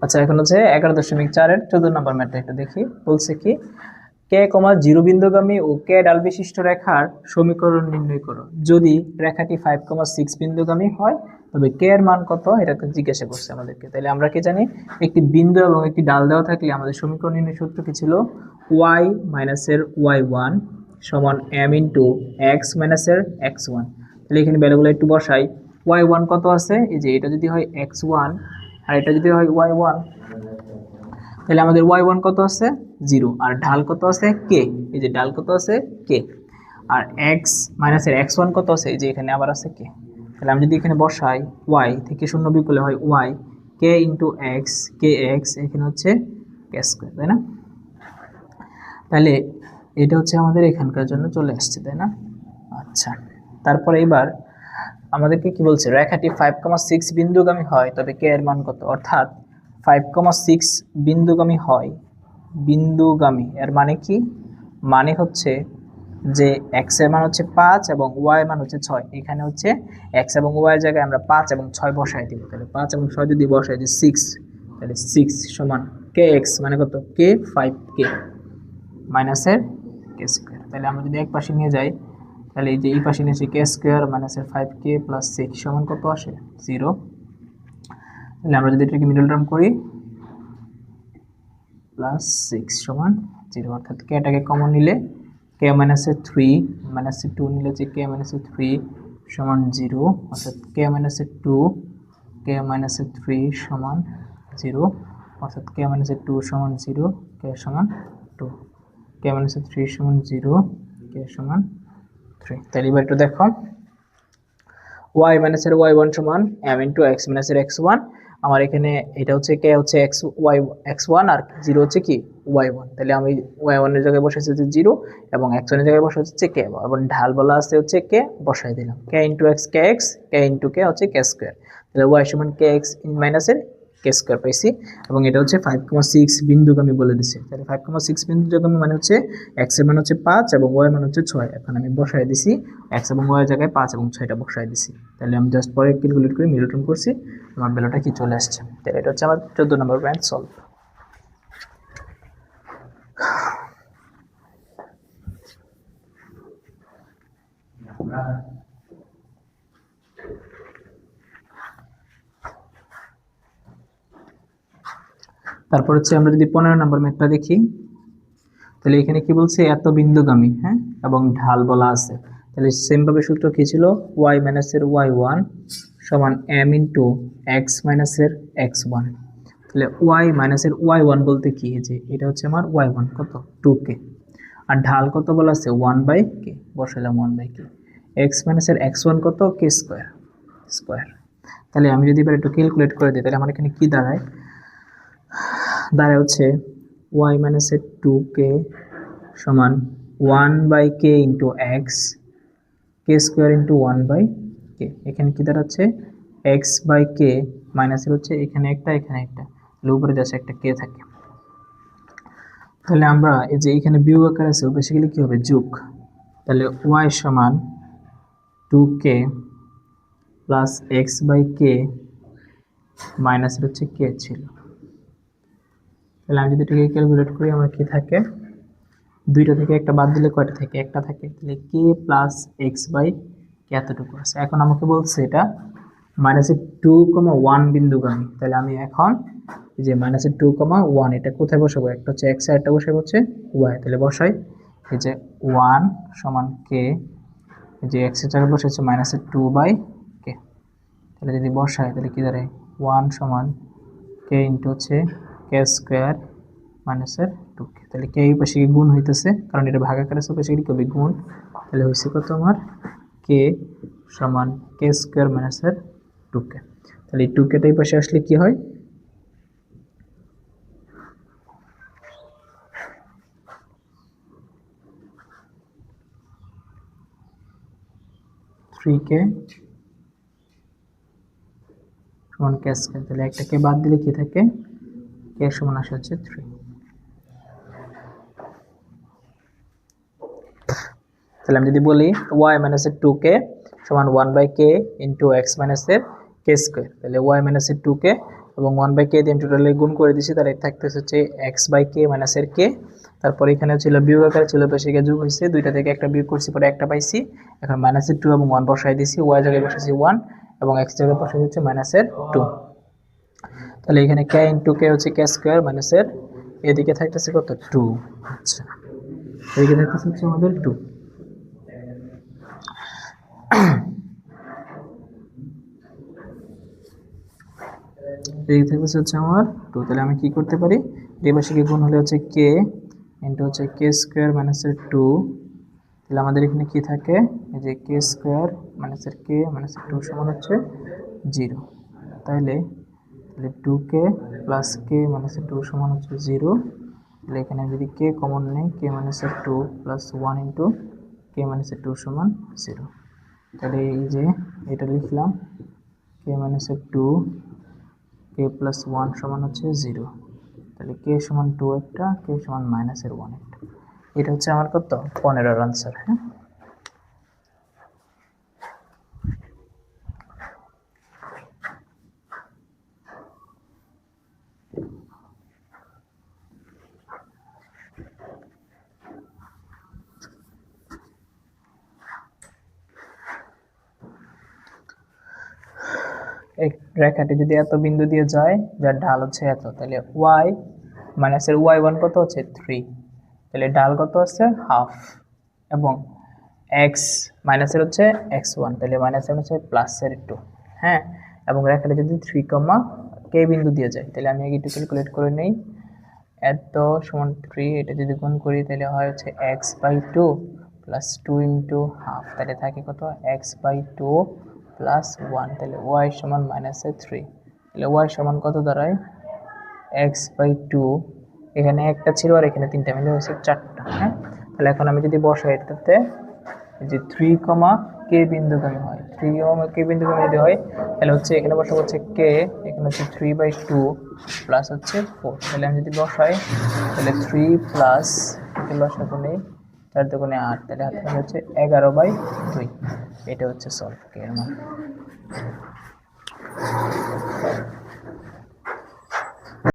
আচ্ছা, এখন হচ্ছে 11.4 এর 14 নম্বর ম্যাথটা একটু দেখি। বলছে কি কে কমা 0 বিন্দুগামী ও কে ডাল বিশিষ্ট রেখার সমীকরণ নির্ণয় করো। যদি রেখাটি 5,6 বিন্দুগামী হয় তবে কে এর মান কত, এটা জিজ্ঞাসা করছে আমাদেরকে। তাহলে আমরা কি জানি, একটি বিন্দু এবং একটি ডাল দেওয়া থাকলে আমাদের সমীকরণ নির্ণয় সূত্র কি ছিল, y মাইনাসের y1 সমান m ইন্টু এক্স মাইনাসের x1। তাহলে এখানে ভ্যালুগুলো একটু বসাই। y1 কত আছে, এই যে এটা যদি হয় x1 আর এটা যদি হয় y1, তাহলে আমাদের y1 কত আছে 0, আর ঢাল কত আছে k, এই যে ঢাল কত আছে k, আর x মাইনাসের x1 কত আছে, এই যে এখানে আবার আছে k। তাহলে আমি যদি এখানে বসাই y থেকে শূন্য বিকলে হয় y k into x kx, এখানে হচ্ছে k স্কয়ার, তাই না? তাহলে এটা হচ্ছে আমাদের এখানকার জন্য চলে আসছে, তাই না? আচ্ছা, তারপরে এবার আমাদেরকে কি বলছে, রেখাটি 5,6 বিন্দুগামী হয় তবে কে এর মান কত। অর্থাৎ 5,6 বিন্দুগামী হয়, বিন্দুগামী এর মানে কি, মানে হচ্ছে যে এক্স এর মান হচ্ছে 5 এবং ওয়াই এর মান হচ্ছে 6। এখানে হচ্ছে এক্স এবং ওয়াই এর জায়গায় আমরা 5 এবং 6 বসাই দিব। তাহলে 5 এবং 6 যদি বসাই দিই 6, তাহলে 6 সমান কে এক্স মানে কত, কে 5k মাইনাসের কে স্কোয়ার। তাহলে আমরা যদি এক পাশে নিয়ে যাই, তাহলে এই যে এই পাশে নিয়েছি কে স্কোয়ার মাইনাসের 5k প্লাস 6 সমান কত আসে 0। তাহলে আমরা যদি এটাকে মিডল টার্ম করি, প্লাস 6 সমান 0, অর্থাৎ কেটাকে কমন নিলে কে মাইনাসের 3 মাইনাসের 2 নিলে যে কে মাইনাসের 3 সমান 0, অর্থাৎ কে মাইনাসের 2 কে মাইনাসের 3 সমান 0, অর্থাৎ কে মাইনাসের 2 সমান 0, কে সমান 2, কে মাইনাসের 3 সমান 0, কে সমান 3। তাহলে এবার একটু দেখো, y মাইনাসের y1 সমান m ইন্টু x মাইনাসের x1। আমার এখানে এটা হচ্ছে কে হচ্ছে x y x1 আর 0 হচ্ছে কি y1। তাহলে আমি y1 এর জায়গায় বসাইছি হচ্ছে 0 এবং x1 এর জায়গায় বসাই হচ্ছে k, এবং ঢাল বলা আছে হচ্ছে k, বসাই দিলাম k into x kx, k into k হচ্ছে k স্কয়ার। তাহলে y সমান kx মাইনাসের কে স্কয়ার পাইছি, এবং এটা হচ্ছে 5,6 বিন্দুগামী বলে দিছে। তাহলে 5,6 বিন্দুগামী মানে হচ্ছে x এর মান হচ্ছে 5 এবং y এর মান হচ্ছে 6। এখন আমি বসাই দিছি x এবং y এর জায়গায় 5 এবং 6টা বসাই দিছি। তাহলে আমি জাস্ট পরে ক্যালকুলেট করে মিডল টার্ম করছি, আমার ভ্যালুটা কি চলে আসছে। তাহলে এটা হচ্ছে আমার 14 নম্বর পয়েন্ট সলভ। তারপর হচ্ছে আমরা যদি 15 নম্বর ম্যাথটা দেখি, তাহলে এখানে কি বলছে, এত বিন্দুগামী, হ্যাঁ, এবং ঢাল বলা আছে। তাহলে সেম ভাবে সূত্র কি ছিল, y মাইনাসের y1 সমান m ইন্টু এক্স মাইনাসের x1। তাহলে y মাইনাসের y1 বলতে কি, যে এটা হচ্ছে আমার y1 কত 2k, আর ঢাল কত বলা আছে 1/k, বসাইলাম 1/k, এক্স মাইনাসের x1 কত k স্কয়ার স্কয়ার। তাহলে আমি যদি এবার একটু ক্যালকুলেট করে দিই, তাহলে আমার এখানে কি দাঁড়ায়, দাঁড়ায় হচ্ছে y মাইনাসের 2k সমান 1/k ইন্টু এক্স কে স্কোয়ার ইন্টু 1/k। এখানে কি দাঁড়াচ্ছে x/k মাইনাসের হচ্ছে এখানে একটা এখানে একটা, তাহলে উপরে যাচ্ছে একটা k থাকে। তাহলে আমরা এই যে এখানে বিয়োগ আকার আছে, বেসিক্যালি কি হবে যোগ। তাহলে y সমান 2k প্লাস x/k মাইনাসের হচ্ছে k ছিল। তাহলে আমি যদি এটাকে ক্যালকুলেট করি, আমার কি থাকে, দুইটা থেকে একটা বাদ দিলে কয়টা থাকে, একটা থাকে। তাহলে k প্লাস x/k এতটুকু আছে। এখন আমাকে বলছে এটা মাইনাসের 2,1 বিন্দুগামী। তাহলে আমি এখন এই যে মাইনাসের 2,1 এটা কোথায় বসাবো, একটা হচ্ছে x আর একটা বসাবো হচ্ছে y। তাহলে বসাই, এই যে 1 সমান k, এই যে x এর জায়গায় বসে হচ্ছে মাইনাসের 2/k। তাহলে যদি বসাই তাহলে কি দাঁড়ায় 1 সমান k ইন্টু হচ্ছে k স্কোয়ার মাইনাসের 2k। তাহলে কে এই পাশে গুণ হইতেছে, কারণ এটা ভাগাকার আছে, পাশে কি হবে গুণ। তাহলে হয়েছে কত আমার k সমান k স্কোয়ার মাইনাসের 2k। তাহলে এই 2k টা এই পাশে আসলে কি হয়, k সমান k স্কোয়ার। তাহলে একটা কে বাদ দিলে কি থাকে, k সমান আসে হচ্ছে 3। তাহলে আমি যদি বলি y মাইনাসের 2k সমান 1/k ইন্টু এক্স মাইনাসের k স্কোয়ার, তাহলে y মাইনাসের 2k এবং 1/k দিয়ে টোটালি গুণ করে দিছি, তাহলে থাকতেছে হচ্ছে x/k মাইনাস এর k। তারপর এখানে ছিল বিয়োগ আকারে ছিল, পাশে গিয়ে যোগ হয়েছে, দুইটা থেকে একটা বিয়োগ করছি, পরে একটা পাইছি। এখন মাইনাসের 2 এবং 1 বসাই দিছি, y জায়গায় বসাইছি 1 এবং x জায়গায় বসাই হচ্ছে মাইনাসের 2। তাহলে এখানে k ইন্টু k হচ্ছে k স্কোয়ার মাইনাসের, এদিকে থাকতেছে কত 2। আচ্ছা, এদিকে থাকতেছে হচ্ছে আমাদের 2। এদিকে থাকতেছে হচ্ছে আমার 2। তাহলে আমি কি করতে পারি, এই পাশে কি গুণ হলে হচ্ছে k ইন্টু হচ্ছে k স্কোয়ার মাইনাসের 2। তাহলে আমাদের এখানে কি থাকে, এই যে k স্কোয়ার মাইনাসের k মাইনাসের 2 সমান হচ্ছে 0। তাহলে 2k প্লাস k মাইনাসের 2 সমান হচ্ছে 0। তাহলে এখানে যদি k কমন নেই, k মাইনাসের 2 প্লাস 1 ইন্টু k মাইনাসের 2 সমান 0। তাহলে এই যে এটা লিখলাম, k মাইনাসের 2 k প্লাস 1 সমান হচ্ছে 0। তাহলে k সমান 2 একটা, k সমান মাইনাসের 1 একটা। এটা হচ্ছে আমার কত 15 আনসার। হ্যাঁ, এই রেখাটি যদি এত বিন্দু দিয়ে যায়, যার ঢাল হচ্ছে এত, তাহলে y মাইনাসের y1 কত হচ্ছে 3, তাহলে ঢাল কত হচ্ছে হাফ, এবং x মাইনাসের হচ্ছে x1, তাহলে মাইনাসের হচ্ছে প্লাসের 2। হ্যাঁ, এবং রেখাটা যদি 3, k বিন্দু দিয়ে যায়, তাহলে আমি একটু ক্যালকুলেট করে নেই। এত সমান 3, এটা যদি গুণ করি তাহলে হয় হচ্ছে x/2 প্লাস 2 ইন্টু হাফ, তাহলে থাকে কত x/2 প্লাস 1, তাহলে y সমান মাইনাসের 3। তাহলে y সমান কত দাঁড়ায়, x/2, এখানে একটা ছিল আর এখানে তিনটা মিলে হচ্ছে 4টা। হ্যাঁ, তাহলে এখন আমি যদি বসাই এটাতে, যে 3, k বিন্দুগামী হয়, 3, k বিন্দুগামী যদি হয়, তাহলে হচ্ছে এখানে বসাবো হচ্ছে k, এখানে হচ্ছে 3/2 প্লাস হচ্ছে 4। তাহলে আমি যদি বসাই, তাহলে 3 প্লাস লসাগু নেই, 4 দুগুণে 8, তাহলে হাতে হচ্ছে 11/2। এটা হচ্ছে সলভ k এর মান।